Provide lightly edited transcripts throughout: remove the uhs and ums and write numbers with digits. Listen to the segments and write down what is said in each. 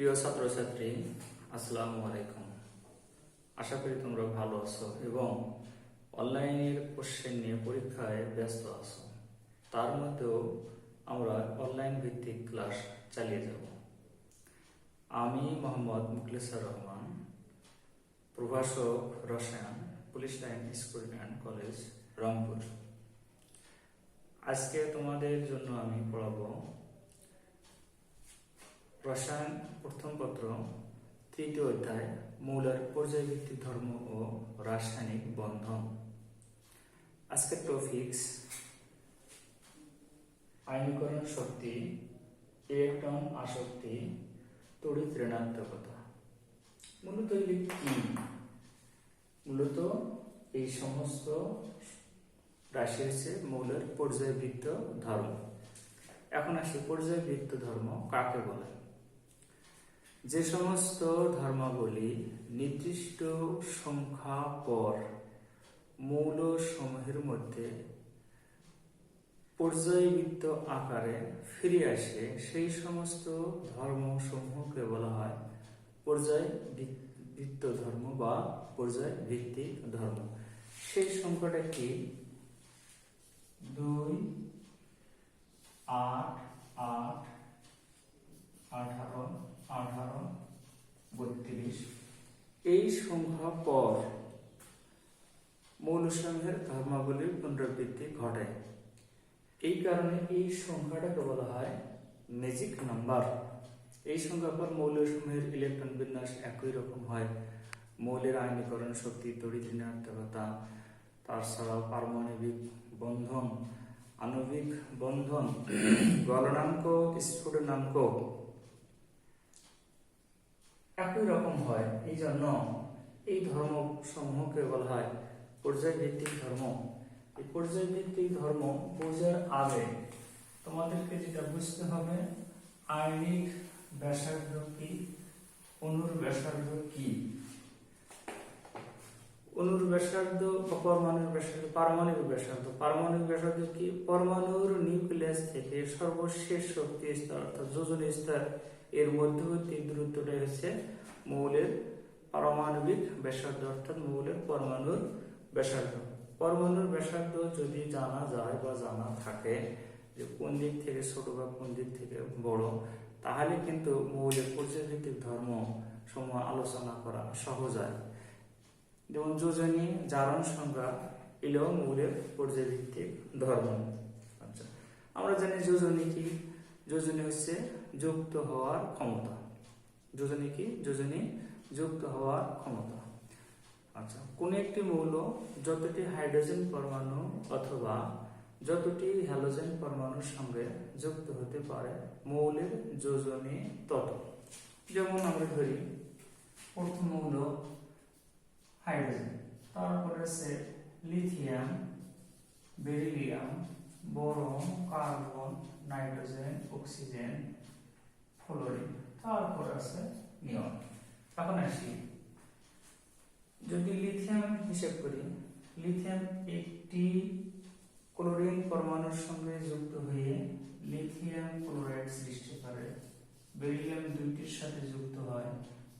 প্রিয় ছাত্রছাত্রী, আসসালামু আলাইকুম। আশা করি তোমরা ভালো আছো এবং অনলাইনের কোশ্চেন নিয়ে পরীক্ষায় ব্যস্ত আছো। তার মধ্যেও আমরা অনলাইন ভিত্তিক ক্লাস চালিয়ে যাব। আমি মোহাম্মদ মুখলেছার রহমান, প্রভাষক, রসায়ন, police line school and college, Rangpur. আজকে তোমাদের জন্য আমি পড়াবো রসায়ন প্রথম পত্র, তৃতীয় অধ্যায়, মৌলের পর্যায়ভিত্তিক ধর্ম ও রাসায়নিক বন্ধন। আজকের টপিকস আয়নীকরণ শক্তি, ইলেকট্রন আসক্তি, তড়িৎ ঋণাত্মকতা। মূলত এগুলি কি? মূলত এই সমস্ত রাশি হচ্ছে মৌলের পর্যায়বৃত্ত ধর্ম। এখন আসি পর্যায়বৃত্ত ধর্ম কাকে বলে। যে সমস্ত ধর্মাবলী নির্দিষ্ট সংখ্যা পর মৌল সমূহের মধ্যে পর্যায়বৃত্ত আকারে ফিরে আসে, সেই সমস্ত ধর্মসমূহকে বলা হয় পর্যায়বৃত্ত ধর্ম বা পর্যায়ভিত্তিক ধর্ম। সেই সংখ্যাটা কি? 2, 8, 8, 18, 18, 32 এই সংখ্যা পর মৌলসমূহের ধর্মাবলীর পুনরাবৃত্তি ঘটে। এই কারণে এই সংখ্যাটাকে বলা হয় ম্যাজিক নাম্বার। এই সংখ্যা পর মৌলসমূহের ইলেকট্রন বিন্যাস একই রকম হয়। মৌলের আয়নীকরণ শক্তি, তড়িৎ ঋণাত্মকতা, তাছাড়াও পারমাণবিক বন্ধন, আণবিক বন্ধন, গলনাঙ্ক, স্ফুটনাঙ্ক একই রকম হয়। এই জন্য এই ধর্ম সমূহকে বলা হয় পর্যায়ভিত্তিক ধর্ম। এই পর্যায়ভিত্তিক ধর্ম বোঝার আগে তোমাদেরকে যেটা বুঝতে হবে, আয়নিক ব্যাসার্ধ কি, অণুর ব্যাসার্ধ কি। অণুর ব্যাসার্ধ, পরমাণুর ব্যাসার্ধ, পারমাণবিক ব্যাসার্ধ। পারমাণবিক ব্যাসার্ধ কি? পরমাণুর নিউক্লিয়াস থেকে সর্বশেষ শক্তি স্তর অর্থাৎ যোজন স্তর এর মধ্যবর্তী দূরত্বটা হচ্ছে মৌলের পারমাণবিক ব্যাসার্ধ অর্থাৎ মৌলের পরমাণুর ব্যাসার্ধ। পরমাণুর ব্যাসার্ধ যদি জানা যায় বা জানা থাকে যে কোন দিক থেকে ছোট বা কোন দিক থেকে বড়, তাহলে কিন্তু মৌলের পর্যায়ভিত্তিক ধর্ম সমূহ আলোচনা করা সহজ হয়। যেমন যোজনী, জারণ সংখ্যা এলেও মৌলের পর্যায়ভিত্তিক ধর্ম। আচ্ছা, আমরা জানি যোজনী কি? যোজনী হচ্ছে যুক্ত হওয়ার ক্ষমতা। যোজনী কি? যোজনী যুক্ত হওয়ার ক্ষমতা। আচ্ছা, কোন একটি মৌল যতটি হাইড্রোজেন পরমাণু অথবা যতটি হ্যালোজেন পরমাণুর সঙ্গে যুক্ত হতে পারে মৌলের যোজনী তত। যেমন আমরা ধরি প্রথম মৌল হাইড্রোজেন, তারপরে আছে lithium, beryllium, boron, carbon, nitrogen, oxygen, fluorine, তারপর আছে নিয়ন। এখন আসি, যদি লিথিয়াম হিসেব করি, লিথিয়াম একটি ক্লোরিন পরমাণুর সঙ্গে যুক্ত হয়ে লিথিয়াম ক্লোরাইড সৃষ্টি করে। বেরিলিয়াম 2টির সাথে যুক্ত হয়,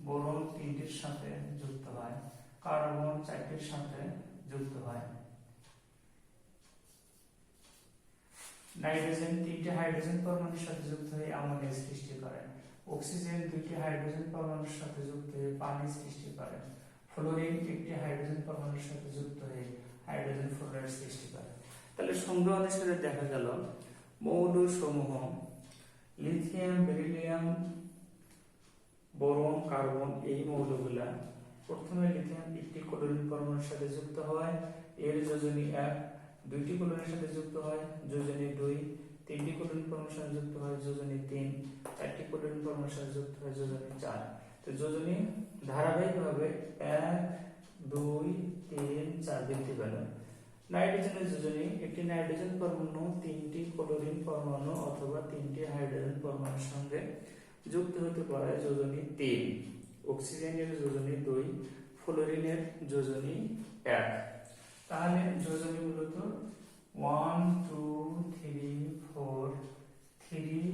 বোরন 3টির সাথে যুক্ত হয়, কার্বন 4টির সাথে যুক্ত হয়, নাইট্রোজেন 3টি হাইড্রোজেন পরমাণুর সাথে যুক্ত হয়ে অ্যামোনিয়া সৃষ্টি করে, অক্সিজেন 2টি হাইড্রোজেন পরমাণুর সাথে যুক্ত হয়ে পানি সৃষ্টি করে, ফ্লোরিন 1টি হাইড্রোজেন পরমাণুর সাথে যুক্ত হয়ে হাইড্রোজেন ফ্লোরাইড সৃষ্টি করে। তাহলে সংজ্ঞা অনুসারে দেখা গেল মৌল সমূহ লিথিয়াম, বেরিলিয়াম, বোরন, কার্বন এই মৌলগুলা প্রথমে লিথিয়াম একটি ক্লোরিন পরমাণুর সাথে যুক্ত হয়, এর যোজনী 1, 2টি ক্লোরিনের সাথে যুক্ত হয়, যোজনী 2, 3টি ক্লোরিন পরমাণুর সাথে যুক্ত হয়, যোজনী 3, 4টি ক্লোরিন পরমাণুর সাথে যুক্ত হয়, যোজনী 4। তো যোজনী ধারাবাহিকভাবে 1, 2, 3, 4 বৃদ্ধি পেল। নাইট্রোজেনের যোজনী একটি নাইট্রোজেন পরমাণু 3টি ক্লোরিন পরমাণু অথবা 3টি হাইড্রোজেন পরমাণুর সঙ্গে যুক্ত হতে পারে, যোজনী 3। অক্সিজেনের যোজনী 2, ফ্লোরিনের যোজনী 1। তাহলে যোজনী মূলত 1, 2, 3, 4, 3,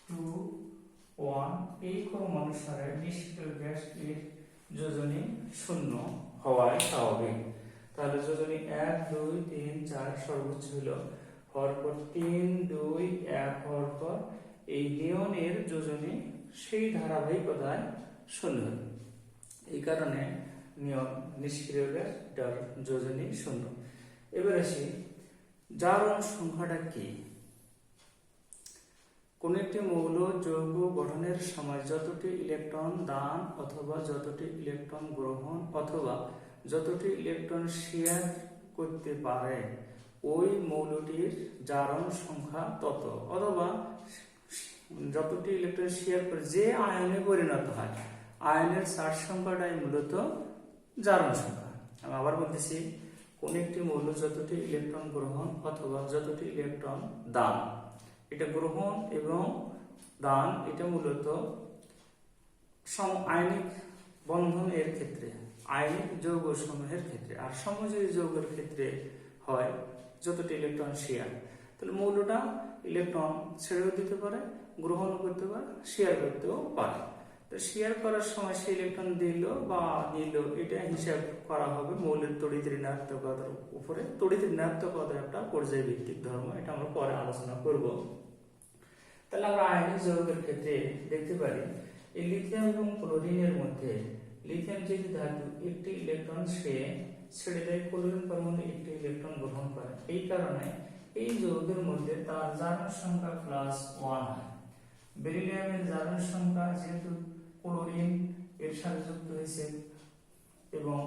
2, 1 এই ক্রম অনুসারে নিষ্ক্রিয় গ্যাস এর যোজনী শূন্য হওয়াই স্বাভাবিক। তাহলে যোজনী 1 2 3 4 সর্বোচ্চ হলো, হওয়ার পর 3 2 1 হওয়ার পর এই নিয়নের যোজনী সেই ধারাবাহিকতায় শূন্য হলো। এই কারণে নিয়ন নিষ্ক্রিয় গ্যাসটার যোজনী শূন্য। এবার আসি জারণ সংখ্যাটা কি। কোন একটি মৌল যৌগ গঠনের সময় যতটি ইলেকট্রন দান অথবা যতটি ইলেকট্রন গ্রহণ অথবা যতটি ইলেকট্রন শেয়ার করতে পারে ওই মৌলটির জারণ সংখ্যা তত, অথবা যতটি ইলেকট্রন শেয়ার করে যে আয়নে পরিণত হয় আয়নের চার্জ সংখ্যাটাই মূলত জারণ সংখ্যা। আমি আবার বলতেছি, কোন একটি মৌল যতটি ইলেকট্রন গ্রহণ অথবা যতটি ইলেকট্রন দান, এটা গ্রহণ এবং দান এটা মূলত আয়নিক বন্ধনের ক্ষেত্রে, আয়নিক যৌগ সমূহের ক্ষেত্রে, আর সমযোজী যৌগের ক্ষেত্রে হয় যতটি ইলেকট্রন শেয়ার। তাহলে মৌলটা ইলেকট্রন ছেড়েও দিতে পারে, গ্রহণও করতে পারে, শেয়ার করতেও পারে। তো শেয়ার করার সময় সে ইলেকট্রন দিল বা নিল এটা হিসাব করা হবে মৌলের তড়িৎ ঋণাত্মকতার উপরে। তড়িৎ ঋণাত্মকতা একটা পর্যায়ভিত্তিক ধর্ম, এটা আমরা পরে আলোচনা করব। তাহলে আমরা আয়নিক যৌগের ক্ষেত্রে দেখতে পারি এই লিথিয়াম এবং ক্লোরিনের মধ্যে লিথিয়াম যেহেতু ধাতু একটি ইলেকট্রন সে ছেড়ে দেয়, ক্লোরিন পরমাণু একটি ইলেকট্রন গ্রহণ করে। এই কারণে এই যৌগের মধ্যে তার জারণ সংখ্যা +1 হয়। বেরিলিয়ামের জারণ সংখ্যা যেহেতু ক্লোরিন এর সাথে যুক্ত হয়েছে এবং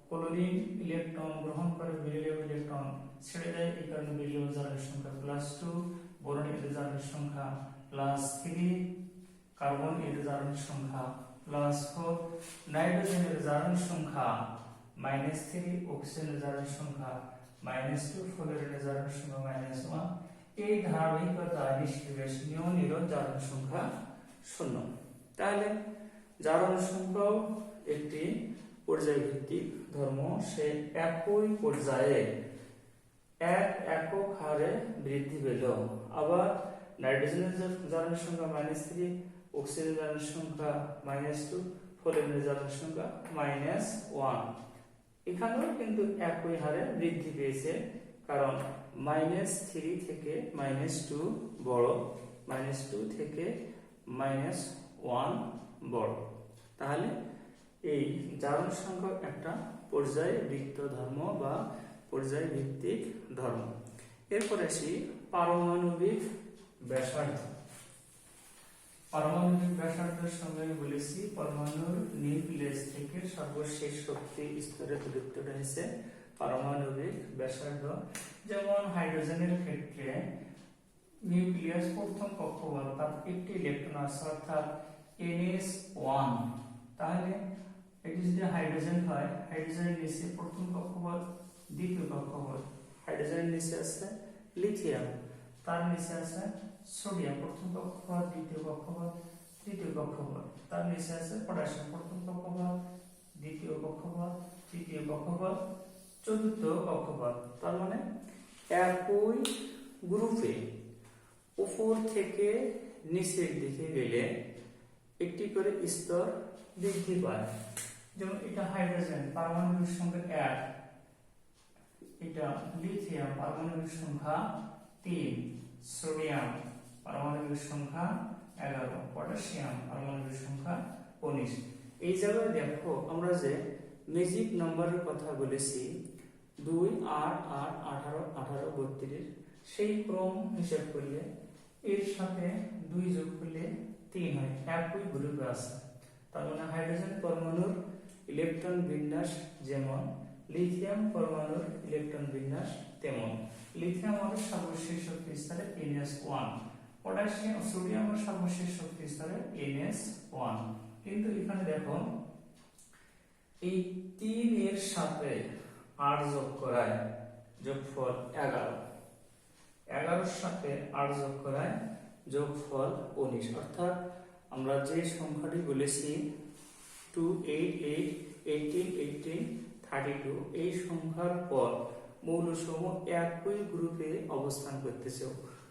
ক্লোরিন ইলেকট্রন গ্রহণ করে, বেরিলিয়াম ইলেকট্রন ছেড়ে দেয়, এই কারণে বেরিলিয়াম জারণ সংখ্যা +2, বোরন এর জারণ সংখ্যা +3, কার্বন এর জারণ সংখ্যা +4, নাইট্রোজেনের জারণ সংখ্যা -3, অক্সিজেনের জারণ সংখ্যা -2, ফ্লোরিনের জারণ সংখ্যা -1। এই ধারাবাহিকতা নিষ্ক্রিয় নিয়নেরও জারণ সংখ্যা শূন্য। তাহলে জারণ সংখ্যাও একটি পর্যায়ভিত্তিক ধর্ম, সে একই পর্যায়ে এক একক হারে বৃদ্ধি পেল। আবার নাইট্রোজেনের জারণ সংখ্যা -3, অক্সিজেনের জারণ সংখ্যা -2, ফ্লোরিনের জারণ সংখ্যা -1। এখানেও কিন্তু একই হারে বৃদ্ধি পেয়েছে, কারণ -3 থেকে -2 বড়, -2 থেকে -1 বড়। তাহলে এই জারণ সংখ্যা একটা পর্যায়বৃত্ত ধর্ম বা পর্যায়ভিত্তিক ধর্ম। এরপর আসি পারমাণবিক ব্যাসার্ধ। পারমাণবিক ব্যাসার্ধের সঙ্গে আমি বলেছি পরমাণুর নিউক্লিয়াস থেকে সর্বশেষ শক্তি স্তরের দূরত্বটা হচ্ছে পারমাণবিক ব্যাসার্ধ। যেমন হাইড্রোজেনের ক্ষেত্রে নিউক্লিয়াস প্রথম কক্ষপথ তার একটি ইলেকট্রন আছে, অর্থাৎ NS1। তাহলে এটি যদি হাইড্রোজেন হয়, হাইড্রোজেনের নিচে প্রথম কক্ষপথ, দ্বিতীয় কক্ষপথ, হাইড্রোজেনের নিচে আছে লিথিয়াম, তার নিচে আছে সোডিয়াম, প্রথম কক্ষপথ, দ্বিতীয় কক্ষপথ, তৃতীয় কক্ষপথ, তার নিচে আছে পটাশিয়াম, প্রথম কক্ষপথ, দ্বিতীয় কক্ষপথ, তৃতীয় কক্ষপথ, চতুর্থ কক্ষপথ। তার মানে একই গ্রুপে উপর থেকে নিচের দিকে গেলে একটি করে স্তর বৃদ্ধি পায়। যেমন এটা হাইড্রোজেন, পারমাণবিক সংখ্যা 1, এটা লিথিয়াম, পারমাণবিক সংখ্যা 3, সোডিয়াম পারমাণবিক সংখ্যা 11, পটাশিয়াম পারমাণবিক সংখ্যা 19। এই জায়গায় দেখো আমরা যে ম্যাজিক নাম্বারের কথা বলেছি 2 8 8 18 18 32, সেই ক্রম হিসাব করলে এর সাথে 2 যোগ করলে 3 হয়, একই গ্রুপে আছে। তার মানে হাইড্রোজেন পরমাণুর ইলেকট্রন বিন্যাস যেমন লিথিয়াম পরমাণুর ইলেকট্রন বিন্যাস তেমন। লিথিয়াম আমাদের সর্বশেষ শক্তি স্তরে NS1, পটাশিয়াম সোডিয়ামের সর্বশেষ শক্তি স্তরে NS1। কিন্তু এখানে দেখো এই 3 এর সাথে 8 যোগ করায় যোগফল 11, 11 এর সাথে 8 যোগ করায় যোগফল 19। অর্থাৎ আমরা যে সংখ্যাটি বলেছি 2 8 8 18 18 32, এই সংখ্যার পর মৌলসমূহ একই গ্রুপে অবস্থান করতেছে।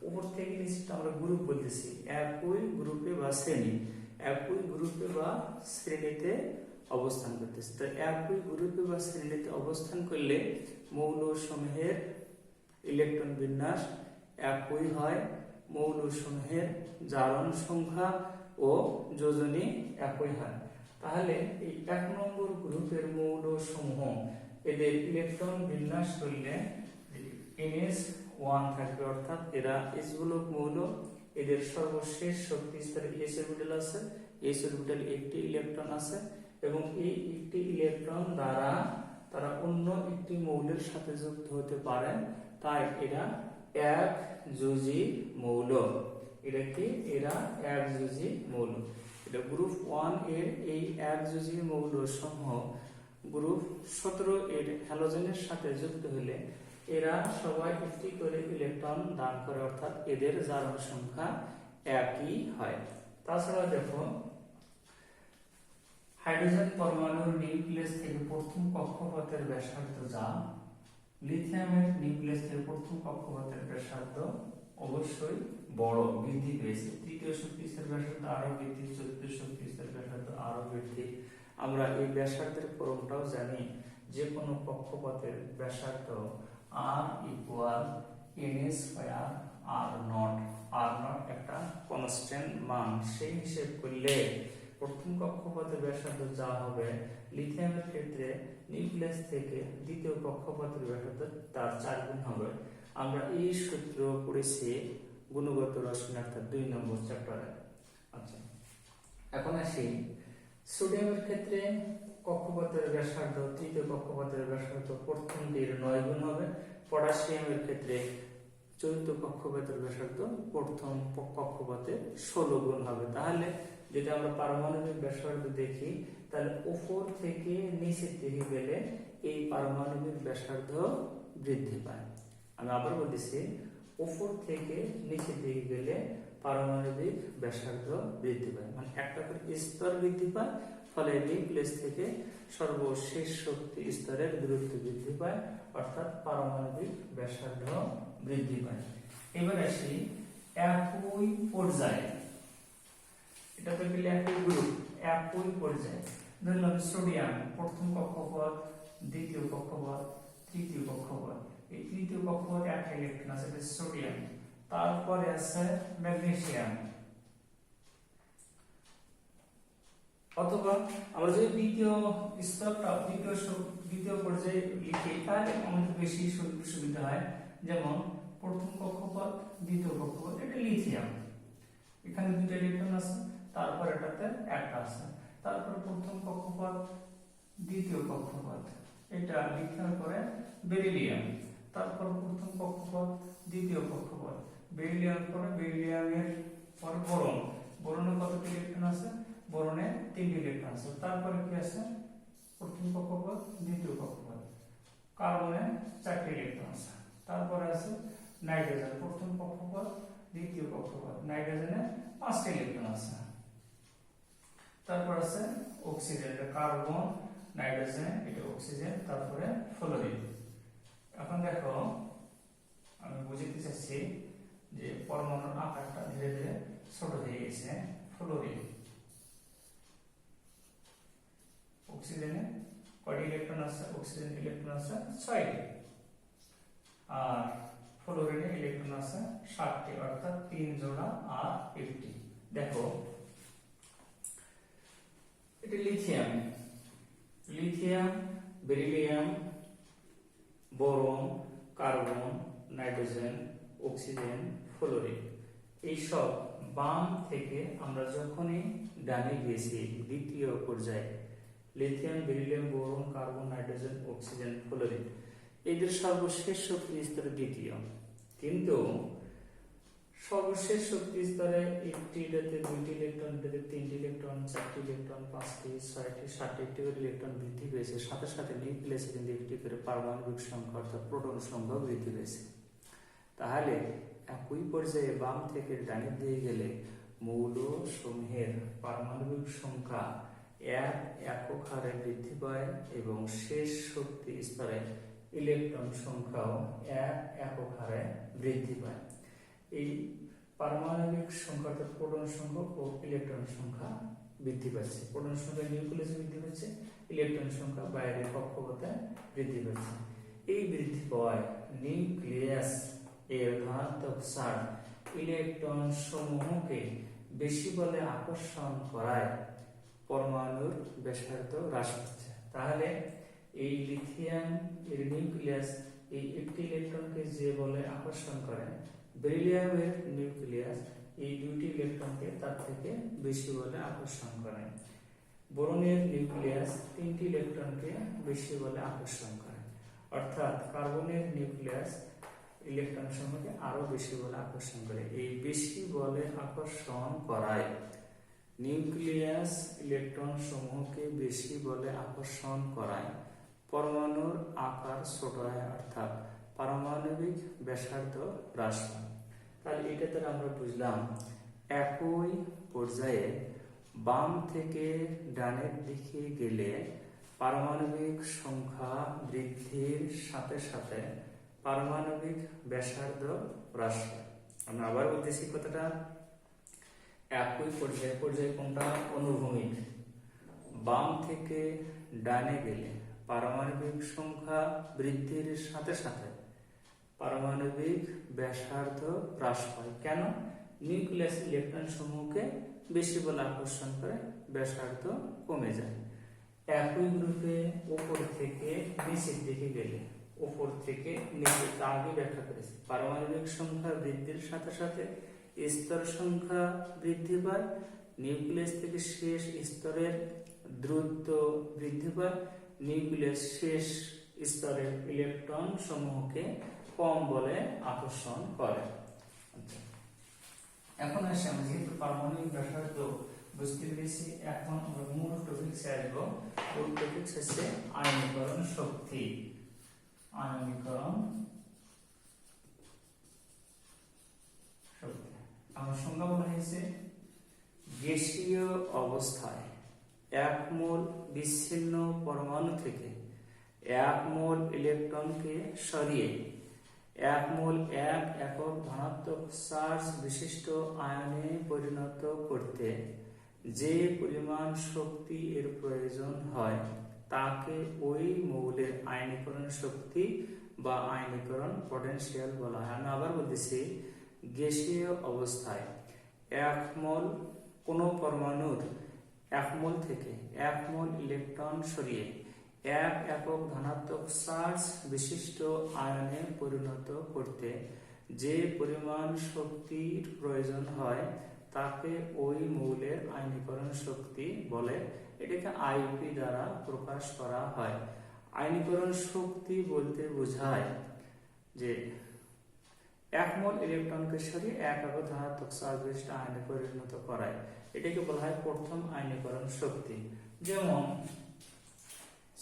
উপর থেকে নিচে আমরা গ্রুপ বলতেছি, একই গ্রুপে বা শ্রেণী, একই গ্রুপে বা শ্রেণীতে অবস্থান করতেছে। তো একই গ্রুপে বা শ্রেণীতে অবস্থান করলে মৌলসমূহের ইলেকট্রন বিন্যাস একই হয়, মৌলসমূহের জারণ সংখ্যা ও যোজনী একই হয়। তাহলে এই 1 নম্বর গ্রুপের মৌলসমূহ এদের ইলেকট্রন বিন্যাস করলে NH1 থাকবে, অর্থাৎ এরা H গোলক মৌল। এদের সর্বশেষ শক্তি স্তরে S অরবিটাল আছে, S অরবিটাল একটি ইলেকট্রন আছে এবং এই একটি ইলেকট্রন দ্বারা তারা অন্য একটি মৌলের সাথে যুক্ত হতে পারে, তাই এরা একযোজী মৌল। এরা কি? এরা একযোজী মৌল। এটা গ্রুপ 1 এর এই একযোজী মৌল সমূহ গ্রুপ 17 এর হ্যালোজেনের সাথে যুক্ত হলে এরা সবাই একটি করে ইলেকট্রন দান করে, অর্থাৎ এদের জারণ সংখ্যা একই হয়। তাছাড়া দেখো, হাইড্রোজেন পরমাণুর নিউক্লিয়াস থেকে প্রথম কক্ষপথের ব্যাসার্ধ যা লিথিয়ামের নিউক্লিয়াস থেকে প্রথম কক্ষপথের ব্যাসার্ধ অবশ্যই বড়, বৃদ্ধি পেয়েছে। তৃতীয় শক্তি স্তরের ব্যাসার্ধ আরো বৃদ্ধি, চতুর্থ শক্তি স্তরের ব্যাসার্ধ আরো বৃদ্ধি। আমরা এই ব্যাসার্ধের ক্রমটাও জানি, যে কোনো কক্ষপথের ব্যাসার্ধ r equal NS square r not. r not একটা কনস্ট্যান্ট মান, সেই হিসেব করলে প্রথম কক্ষপথের ব্যাসার্ধ যা হবে লিথিয়ামের ক্ষেত্রে নিউক্লিয়াস থেকে দ্বিতীয় কক্ষপথের ব্যাসার্ধ তার 4 গুণ হবে। আমরা এই সূত্র পড়েছি গুণগত রসায়ন অর্থাৎ 2 নম্বর চ্যাপ্টারে। আচ্ছা, এখন আসি সোডিয়ামের ক্ষেত্রে কক্ষপথের ব্যাসার্ধ তৃতীয় কক্ষপথের ব্যাসার্ধ প্রথমটির 9 গুণ হবে। পটাশিয়ামের ক্ষেত্রে চতুর্থ কক্ষপথের ব্যাসার্ধ প্রথম কক্ষপথের 16 গুণ হবে। তাহলে যদি আমরা পারমাণবিক ব্যাসার্ধ দেখি, তাহলে উপর থেকে নিচের দিকে গেলে এই পারমাণবিক ব্যাসার্ধ বৃদ্ধি পায়। আমি আবার বলতেছি, উপর থেকে নিচের দিকে গেলে পারমাণবিক ব্যাসার্ধ বৃদ্ধি পায়, মানে একটা করে স্তর বৃদ্ধি পায়, ফলে নিউক্লিয়াস থেকে সর্বশেষ শক্তি স্তরের দূরত্ব বৃদ্ধি পায়, অর্থাৎ পারমাণবিক ব্যাসার্ধ বৃদ্ধি পায়। এবার আসি একই পর্যায়ে, এটা তো গেলে একই গ্রুপ, একই পর্যায়ে ধরলাম সোডিয়াম প্রথম কক্ষপথ, দ্বিতীয় কক্ষপথ, তৃতীয় কক্ষপথ। এই তৃতীয় কক্ষপথে একটা ইলেকট্রন আছে, এটা সোডিয়াম। তারপরে আছে ম্যাগনেসিয়াম। অথবা আমরা যদি দ্বিতীয় স্তরটা দ্বিতীয় পর্যায়ে লিখি, তাহলে আমাদের বেশি সুবিধা হয়। যেমন প্রথম কক্ষপথ, দ্বিতীয় কক্ষপথ, এটা লিথিয়াম, এখানে দুটো ইলেকট্রন আছে, তারপর এটাতে একটা আছে। তারপর প্রথম কক্ষপথ, দ্বিতীয় কক্ষপথ, এটা লিথিয়ামের পরে বেরিলিয়াম। তারপর প্রথম কক্ষপথ, দ্বিতীয় কক্ষপথ, বেরিলিয়াম পরে বেরিলিয়ামের পরে বোরন। বোরনে কতটি ইলেকট্রন আছে? বোরনে 3টি ইলেকট্রন আছে। তারপরে কি আছে? প্রথম কক্ষপথ, দ্বিতীয় কক্ষপথ। কার্বনে 4টি ইলেকট্রন আছে। তারপরে আছে নাইট্রোজেন, প্রথম কক্ষপথ, দ্বিতীয় কক্ষপথ। নাইট্রোজেনে 5টি ইলেকট্রন আছে। তারপর আছে অক্সিজেন, এটা কার্বন, নাইট্রোজেন, এটা অক্সিজেন, তারপরে ফ্লোরিন। এখন দেখো, আমি বুঝাতে চাচ্ছি যে পরমাণুর আকারটা ধীরে ধীরে ছোট হয়ে গেছে। ফ্লোরিন, অক্সিজেনে কয়টি ইলেকট্রন আছে? অক্সিজেন ইলেকট্রন আছে 6টি, আর ফ্লোরিনে ইলেকট্রন আছে 7টি, অর্থাৎ 3 জোড়া আর 1টি। দেখো, এটা lithium, lithium, beryllium, boron, carbon, nitrogen, oxygen, fluorine. এই সব বাম থেকে আমরা যখনই ডানে গিয়েছি দ্বিতীয় পর্যায়ে, lithium, beryllium, boron, carbon, nitrogen, oxygen, fluorine, এদের সর্বশেষ শক্তি স্তরে দ্বিতীয়। কিন্তু সর্বশেষ শক্তি স্তরে একটিতে 2টি ইলেকট্রন, এটাতে 3টি ইলেকট্রন, 4টি ইলেকট্রন, 5টি, 6টি, 7টি করে ইলেকট্রন বৃদ্ধি পেয়েছে। সাথে সাথে নিউক্লিয়াসে কিন্তু একটি করে পারমাণবিক সংখ্যা অর্থাৎ প্রোটন সংখ্যা বৃদ্ধি পেয়েছে। তাহলে একই পর্যায়ে বাম থেকে ডানের দিকে গেলে মৌল সমূহের পারমাণবিক সংখ্যা একক হারে বৃদ্ধি পায় এবং শেষ শক্তি স্তরে ইলেকট্রন সংখ্যাও একক হারে বৃদ্ধি পায়। এই পারমাণবিক সংখ্যা অর্থাৎ প্রোটন সংখ্যা ও ইলেকট্রন সংখ্যা বৃদ্ধি পাচ্ছে। প্রোটন সংখ্যা নিউক্লিয়াসে বৃদ্ধি পাচ্ছে, ইলেকট্রন সংখ্যা বাইরের কক্ষপথে বৃদ্ধি পাচ্ছে। এই বৃদ্ধি পাওয়ায় নিউক্লিয়াস এর ধনাত্মক চার্জ ইলেকট্রন সমূহকে বেশি বলে আকর্ষণ করায় পরমাণুর ব্যাসার্ধ হ্রাস পাচ্ছে। তাহলে এই লিথিয়াম এর নিউক্লিয়াস এই একটি ইলেকট্রনকে যে বলে আকর্ষণ করে, বেরিলিয়ামের নিউক্লিয়াস এই দুটি ইলেকট্রনকে তার থেকে বেশি বলে আকর্ষণ করে। বোরনের নিউক্লিয়াস তিনটি ইলেকট্রনকে বেশি বলে আকর্ষণ করে। অর্থাৎ কার্বনের নিউক্লিয়াস ইলেকট্রন সমূহকে আরো বেশি বলে আকর্ষণ করে। এই বেশি বলে আকর্ষণ করায় নিউক্লিয়াস ইলেকট্রন সমূহকে বেশি বলে আকর্ষণ করায় পরমাণুর আকার ছোট হয়, অর্থাৎ পারমাণবিক ব্যাসার্ধ হ্রাস পায়। তাহলে এটা দ্বারা আমরা বুঝলাম একই পর্যায়ে বাম থেকে ডানের দিকে গেলে পারমাণবিক সংখ্যা বৃদ্ধির সাথে সাথে পারমাণবিক ব্যাসার্ধ হ্রাস পায়। আমরা আবার বলতেছি কথাটা, একই পর্যায়ে কোনটা? অনুভূমিক। বাম থেকে ডানে গেলে পারমাণবিক সংখ্যা বৃদ্ধির সাথে সাথে পারমাণবিক ব্যাসার্ধ হ্রাস পায়। কেন? নিউক্লিয়াস ইলেকট্রন সমূহকে বেশি বলে আকর্ষণ করে, ব্যাসার্ধ কমে যায়। একই গ্রুপে উপর থেকে নিচের দিকে গেলে, উপর থেকে নিচে আগে ব্যাখ্যা করেছি, পারমাণবিক সংখ্যা বৃদ্ধির সাথে সাথে স্তর সংখ্যা বৃদ্ধি পায়, নিউক্লিয়াস থেকে শেষ স্তরের দ্রুত বৃদ্ধি পায়, নিউক্লিয়াস শেষ স্তরের ইলেকট্রন সমূহকে কম বলে আকর্ষণ করে। এখন আসি আমরা যেহেতু পারমাণবিক ব্যাসার্ধ বুঝতে পেরেছি, এখন আমরা মূল টপিকসে আসবো। মূল টপিকস হচ্ছে আয়নীকরণ শক্তি। আয়নীকরণ শক্তি আমার সংজ্ঞা বলা হয়েছে, গ্যাসীয় অবস্থায় এক মোল বিচ্ছিন্ন পরমাণু থেকে এক মোল ইলেকট্রনকে সরিয়ে এক মোল এক একক ধনাত্মক চার্জ বিশিষ্ট আয়নে পরিণত করতে যে পরিমাণ শক্তি এর প্রয়োজন হয় তাকে ওই মৌলের আয়নীকরণ শক্তি বা আয়নীকরণ পটেনশিয়াল বলা হয়। আমি আবার বলতেছি, গ্যাসীয় অবস্থায় এক মোল কোন পরমাণুর এক মোল থেকে এক মোল ইলেকট্রন সরিয়ে এক একক ধনাত্মক চার্জ বিশিষ্ট আয়নে পরিণত করতে যে পরিমাণ শক্তির প্রয়োজন হয় তাকে ওই মৌলের আয়নীকরণ শক্তি বলে। এটাকে আইপি দ্বারা প্রকাশ করা হয়। আয়নীকরণ শক্তি বলতে বোঝায় যে এক মোল ইলেকট্রনকে সরিয়ে এক একক ধনাত্মক চার্জ বিশিষ্ট আয়নে পরিণত করায়, এটাকে বলা হয় প্রথম আয়নীকরণ শক্তি। যেমন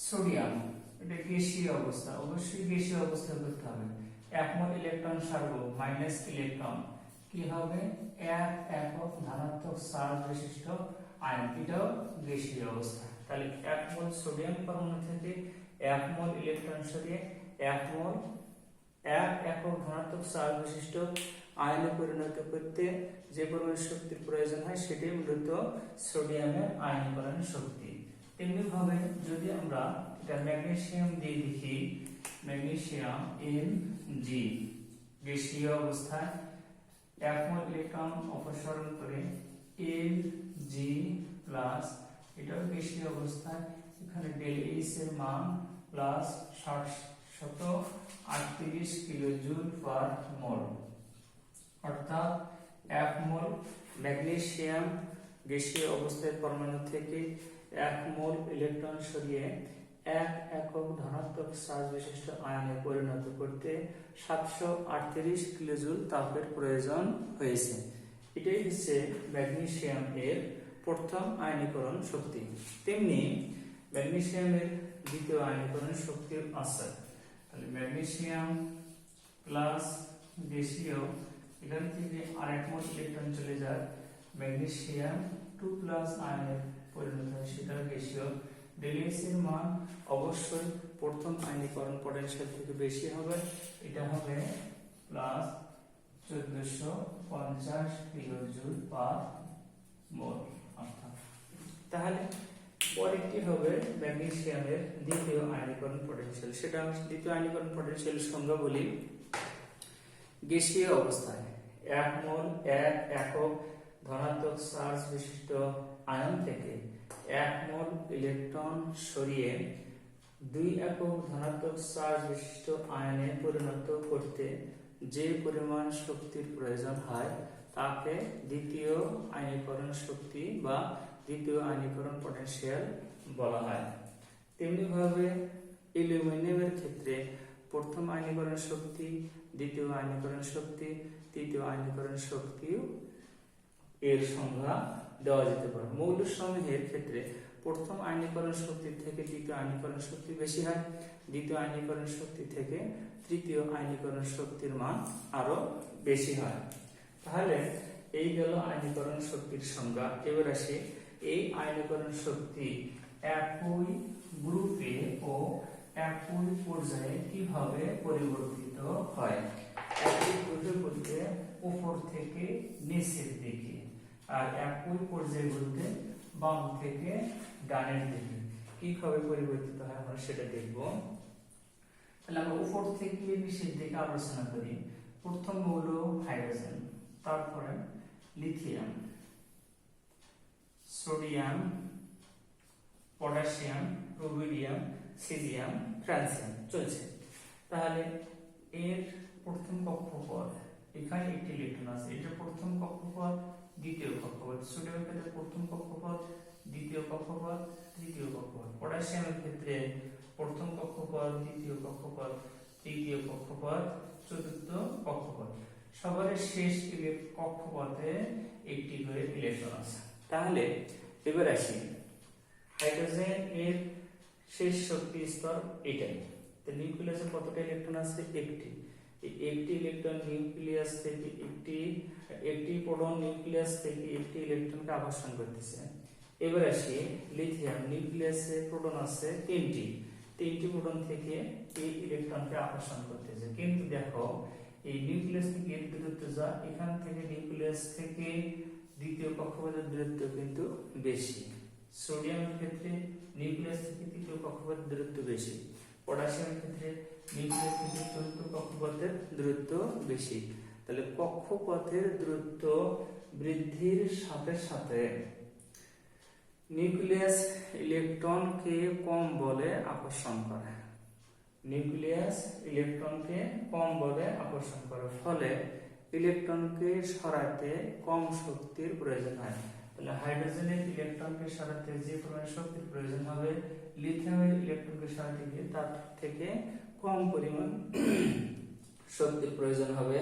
সোডিয়াম, এটা গ্যাসীয় অবস্থা, অবশ্যই গ্যাসীয় অবস্থা করতে হবে। এক মোল ইলেকট্রন সারবো মাইনাস ইলেকট্রন, কি হবে? এক একক ধনাত্মক চার্জ বিশিষ্ট আয়ন, এটাও গ্যাসীয় অবস্থা। তাহলে এক মোল সোডিয়াম পরমাণু থেকে এক মোল ইলেকট্রন সরিয়ে এক মোল এক একক ধনাত্মক চার্জ বিশিষ্ট আয়নে পরিণত করতে যে পরিমাণ শক্তির প্রয়োজন হয় সেটাই মূলত সোডিয়ামের আয়নীকরণ শক্তি। তেমনি ভাবে যদি আমরা এটা ম্যাগনেসিয়াম দিয়ে দেখি, ম্যাগনেসিয়াম Mg গ্যাসীয় অবস্থায় এক মোল ইলেকট্রন অপসারণ করে Mg প্লাস, এটাও গ্যাসীয় অবস্থায়, এখানে ΔH এর মান প্লাস 738 কিলোজুল পার মোল। অর্থাৎ এক মোল ম্যাগনেসিয়াম গ্যাসীয় অবস্থায় পরমাণু থেকে এক মোল ইলেকট্রন সরিয়ে এক একক ধনাত্মক চার্জ বিশিষ্ট আয়নে পরিণত করতে 738 কিলোজুল তাপের প্রয়োজন হয়েছে। এটাই হচ্ছে ম্যাগনেসিয়াম এর প্রথম আয়নীকরণ শক্তি। তেমনি ম্যাগনেসিয়ামের দ্বিতীয় আয়নীকরণ শক্তি আছে। তাহলে ম্যাগনেসিয়াম প্লাস গ্যাসীয়, এখান থেকে আরেক মোল ইলেকট্রন চলে যায়, ম্যাগনেসিয়াম 2+ আয়নে পরিণত হয়, সেটা গ্যাসীয়। ΔH এর মান অবশ্যই প্রথম আয়নীকরণ পটেনশিয়াল থেকে বেশি হবে, এটা হবে প্লাস 1450 কিলোজুল পার মোল। তাহলে পরেরটি হবে ম্যাগনেসিয়ামের দ্বিতীয় আয়নীকরণ পটেনশিয়াল। সেটা দ্বিতীয় আয়নীকরণ পটেনশিয়াল সংজ্ঞা বলি। গ্যাসীয় অবস্থায় 1 মোল 1 একক ধনাত্মক চার্জ বিশিষ্ট আয়ন থেকে 1 মোল ইলেকট্রন সরিয়ে 2 একক ধনাত্মক চার্জ বিশিষ্ট আয়নে পরিণত করতে যে পরিমাণ শক্তির প্রয়োজন হয় তাকে দ্বিতীয় আয়নীকরণ শক্তি বা দ্বিতীয় আয়নীকরণ পটেনশিয়াল বলা হয়। তেমনি ভাবে অ্যালুমিনিয়ামের ক্ষেত্রে প্রথম আয়নীকরণ শক্তি, দ্বিতীয় আয়নীকরণ শক্তি, তৃতীয় আয়নীকরণ শক্তিও এর সংজ্ঞা দেওয়া যেতে পারে। মৌলসমূহের ক্ষেত্রে প্রথম আয়নীকরণ শক্তি থেকে দ্বিতীয় আয়নীকরণ শক্তি বেশি হয়, দ্বিতীয় আয়নীকরণ শক্তি থেকে তৃতীয় আয়নীকরণ শক্তির মান আরো বেশি হয়। তাহলে এই গেল আয়নীকরণ শক্তির সংজ্ঞা। এবার আসি এই আয়নীকরণ শক্তি একই গ্রুপে ও একই পর্যায়ে কিভাবে পরিবর্তিত হয়। একই গ্রুপে বলতে উপর থেকে নিচের দিকে, আর একই পর্যায়ে বলতে বাম থেকে ডানের দিকে কিভাবে পরিবর্তিত হয় আমরা সেটা দেখব। তাহলে আমরা উপর থেকে নিচের দিকে আলোচনা করি। প্রথম মৌল হাইড্রোজেন, তারপরে lithium, sodium, potassium, rubidium, caesium, francium চলছে। তাহলে এর প্রথম কক্ষপথ, এখানে একটি ইলেকট্রন আছে, এটা প্রথম কক্ষপথ, দ্বিতীয় কক্ষপথ। সোডিয়ামের ক্ষেত্রে প্রথম কক্ষপথ, দ্বিতীয় কক্ষপথ, তৃতীয় কক্ষপথ। পটাশিয়ামের ক্ষেত্রে প্রথম কক্ষপথ, দ্বিতীয় কক্ষপথ, তৃতীয় কক্ষপথ, চতুর্থ কক্ষপথ। সবার শেষ কক্ষপথে একটি করে ইলেকট্রন আছে। তাহলে এবার আসি হাইড্রোজেন এর শেষ শক্তি স্তর এটাই। তো নিউক্লিয়াসে কতটা ইলেকট্রন আছে? একটি। এই একটি ইলেকট্রন নিউক্লিয়াস থেকে একটি প্রোটন নিউক্লিয়াস থেকে একটি ইলেকট্রনকে আকর্ষণ করতেছে। এবার আসি লিথিয়াম, নিউক্লিয়াসে প্রোটন আছে তিনটি প্রোটন থেকে এই ইলেকট্রনকে আকর্ষণ করতেছে। কিন্তু দেখো এই নিউক্লিয়াস থেকে দূরত্ব যা, এখান থেকে নিউক্লিয়াস থেকে দ্বিতীয় কক্ষপথের দূরত্ব কিন্তু বেশি। সোডিয়ামের ক্ষেত্রে নিউক্লিয়াস থেকে তৃতীয় কক্ষপথের দূরত্ব বেশি। পটাশিয়ামের ক্ষেত্রে নিউক্লিয়াস থেকে চতুর্থ কক্ষপথের দূরত্ব বেশি। তাহলে কক্ষপথের দূরত্ব বৃদ্ধির সাথে সাথে নিউক্লিয়াস ইলেকট্রনকে কম বলে আকর্ষণ করে। নিউক্লিয়াস ইলেকট্রনকে কম বলে আকর্ষণ করে, ফলে ইলেকট্রনকে সরাতে কম শক্তির প্রয়োজন হয়। তাহলে হাইড্রোজেনের ইলেকট্রনকে সরাতে যে পরিমাণ শক্তির প্রয়োজন হবে, লিথিয়ামের ইলেকট্রনকে সরাতে গিয়ে তার থেকে কম পরিমাণ শক্তির প্রয়োজন হবে।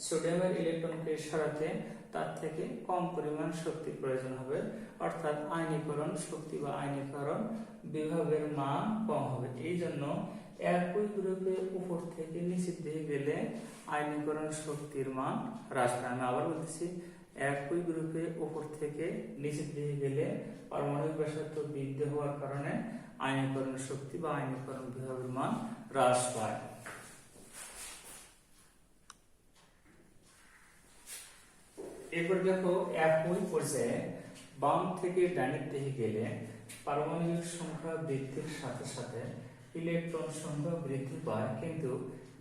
সোডিয়ামের ইলেকট্রনকে সরাতে তার থেকে কম পরিমাণ শক্তির প্রয়োজন হবে। অর্থাৎ আয়নীকরণ শক্তি বা আয়নীকরণ বিভবের মান কম হবে। এই জন্য একই গ্রুপে উপর থেকে নিচের দিকে গেলে আয়নীকরণ শক্তির মান হ্রাস পায়। আমি আবার বলতেছি, একই গ্রুপে উপর থেকে নিচের দিকে গেলে পারমাণবিক ব্যাসার্ধ বৃদ্ধি হওয়ার কারণে আয়নীকরণ শক্তি বা আয়নীকরণ বিভবের মান হ্রাস পায়। এরপর দেখো একই পর্যায়ে বাম থেকে ডানের দিকে গেলে পারমাণবিক সংখ্যা বৃদ্ধির সাথে সাথে ইলেকট্রন সংখ্যা বৃদ্ধি পায়, কিন্তু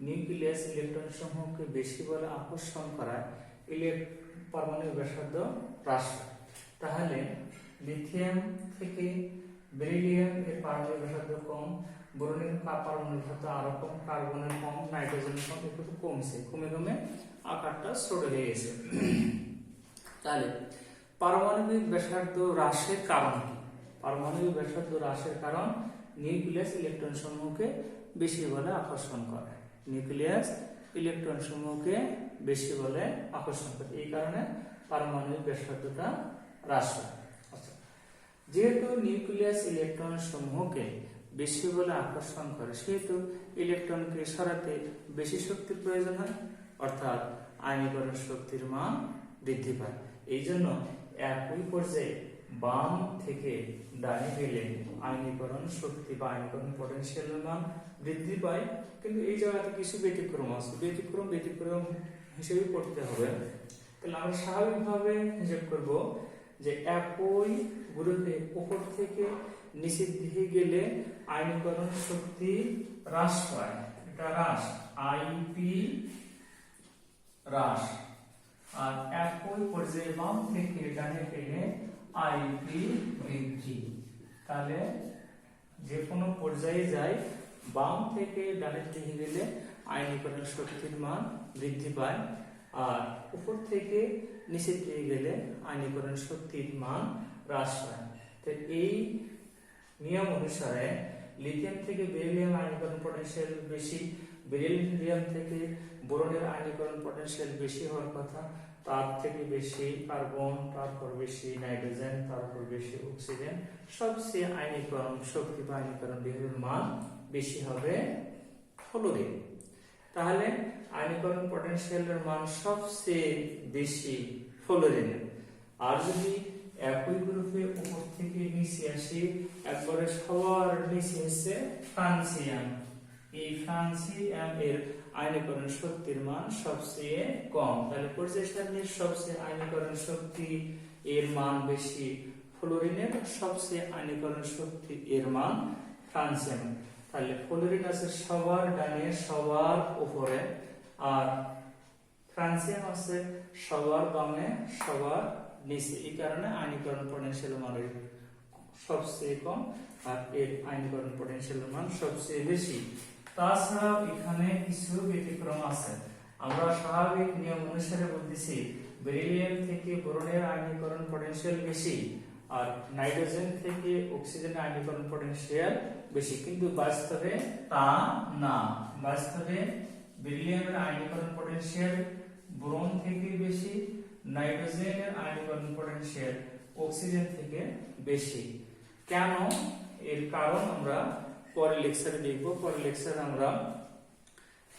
নিউক্লিয়াস ইলেকট্রন সমূহকে বেশি বলে আকর্ষণ করায় পারমাণবিক ব্যাসার্ধ হ্রাস পায়। তাহলে লিথিয়াম থেকে বেরিলিয়াম এর পারমাণবিক ব্যাসার্ধ কম, বোরনের পারমাণবিক ব্যাসার্ধ আরো কম, কার্বনের কম, নাইট্রোজেনের কম, একটু কমছে, কমে কমে আকারটা ছোট হয়ে গেছে। তাহলে পারমাণবিক ব্যাসার্ধ হ্রাসের কারণ কি? পারমাণবিক ব্যাসার্ধ হ্রাসের কারণ নিউক্লিয়াস ইলেকট্রন সমূহকে বেশি বলে আকর্ষণ করে। নিউক্লিয়াস ইলেকট্রন সমূহকে বেশি বলে আকর্ষণ করে, এই কারণে পারমাণবিক ব্যাসার্ধটা হ্রাস পায়। আচ্ছা, যেহেতু নিউক্লিয়াস ইলেকট্রন সমূহকে বেশি বলে আকর্ষণ করে, সেহেতু ইলেকট্রনকে সরাতে বেশি শক্তির প্রয়োজন হয়, অর্থাৎ আয়নীকরণ শক্তির মান বৃদ্ধি পায়। এই জন্য একই পর্যায়ে বাম থেকে ডানে গেলে আয়নীকরণ শক্তি বা আয়নীকরণ পটেনশিয়ালের মান বৃদ্ধি পায়। কিন্তু এই জায়গাতে কিছু ব্যতিক্রম আছে। ব্যতিক্রম হিসেবে পড়তে হবে। তাহলে আমরা স্বাভাবিকভাবে হিসাব করব যে একই গ্রুপে উপর থেকে নিচের দিকে গেলে আয়নীকরণ শক্তি হ্রাস পায়, এটা হ্রাস, আইপি হ্রাস। আর একই পর্যায়ে বাম থেকে ডানে গেলে আইপি বৃদ্ধি। তাহলে যে কোনো পর্যায়ে যায় বাম থেকে ডানের দিকে গেলে আয়নীকরণ শক্তির মান বৃদ্ধি পায়, আর উপর থেকে নিচের দিকে গেলে আয়নীকরণ শক্তির মান হ্রাস পায়। তো এই নিয়ম অনুসারে লিথিয়াম থেকে বেরিলিয়াম আয়নীকরণ পটেনশিয়াল বেশি, বেরিলিয়াম থেকে বোরনের আয়নীকরণ পটেনশিয়াল বেশি হওয়ার কথা, তার থেকে বেশি কার্বন, তারপর বেশি নাইট্রোজেন, তারপর বেশি অক্সিজেন, সবচেয়ে আয়নীকরণ শক্তি বা আয়নীকরণ বিভবের মান বেশি হবে ফ্লোরিন। তাহলে আয়নীকরণ পটেনশিয়ালের মান সবচেয়ে বেশি ফ্লোরিনের। আর যদি একই গ্রুপে উপর থেকে নিচে আসি, একবারে সবার নিচে হচ্ছে ফ্রান্সিয়াম, এই ফ্রান্সিয়াম এর আয়নীকরণ শক্তির মান সবচেয়ে কম। তাহলে পর্যায় সারণীর সবচেয়ে আয়নীকরণ শক্তি এর মান বেশি ফ্লোরিনের, সবচেয়ে আয়নীকরণ শক্তি এর মান ফ্রান্সিয়াম। তাহলে ফ্লোরিন আছে সবার ডানে সবার উপরে, আর ফ্রান্সিয়াম আছে সবার বামে সবার নিচে। এই কারণে আয়নীকরণ পটেনশিয়াল মান সবচেয়ে কম আর এর আয়নীকরণ পটেনশিয়াল মান সবচেয়ে বেশি। তাছাড়াও এখানে কিছু ব্যতিক্রম আছে। আমরা স্বাভাবিক নিয়ম অনুসারে বলতেছি বেরিলিয়াম থেকে বোরনের আয়নীকরণ পটেনশিয়াল বেশি, আর নাইট্রোজেন থেকে অক্সিজেনের আয়নীকরণ পটেনশিয়াল বেশি, কিন্তু বাস্তবে তা না। বাস্তবে বেরিলিয়ামের আয়নীকরণ পটেনশিয়াল বোরন থেকে বেশি, নাইট্রোজেনের আয়নীকরণ পটেনশিয়াল অক্সিজেন থেকে বেশি। কেন? এর কারণ আমরা পরের লেকচারে দেখব। পরের লেকচারে আমরা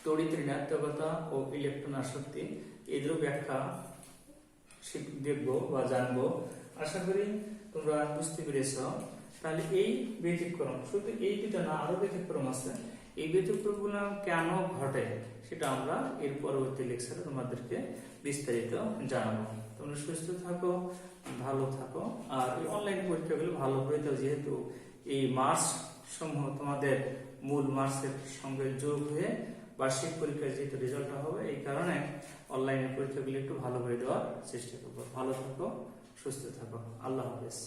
তড়িৎ ঋণাত্মকতা ও ইলেকট্রন আসক্তি এদের ব্যাখ্যা দেখব বা জানবো। আশা করি তোমরা বুঝতে পেরেছ। তাহলে এই ব্যতিক্রম, শুধু এই দুটো না, আরো ব্যতিক্রম আছে। এই ব্যতিক্রমগুলো কেন ঘটে সেটা আমরা এর পরবর্তী লেকচারে তোমাদেরকে বিস্তারিত জানাবো। তোমরা সুস্থ থাকো, ভালো থাকো, আর এই অনলাইন পরীক্ষাগুলো ভালো করে দাও, যেহেতু এই মার্কস সমূহ তোমাদের মূল মার্কসের সঙ্গে যোগ হয়ে বার্ষিক পরীক্ষার যেহেতু রেজাল্টটা হবে, এই কারণে অনলাইনের পরীক্ষাগুলো একটু ভালো করে দেওয়ার চেষ্টা করবো। ভালো থাকো, সুস্থ থাকো, আল্লাহ হাফেজ।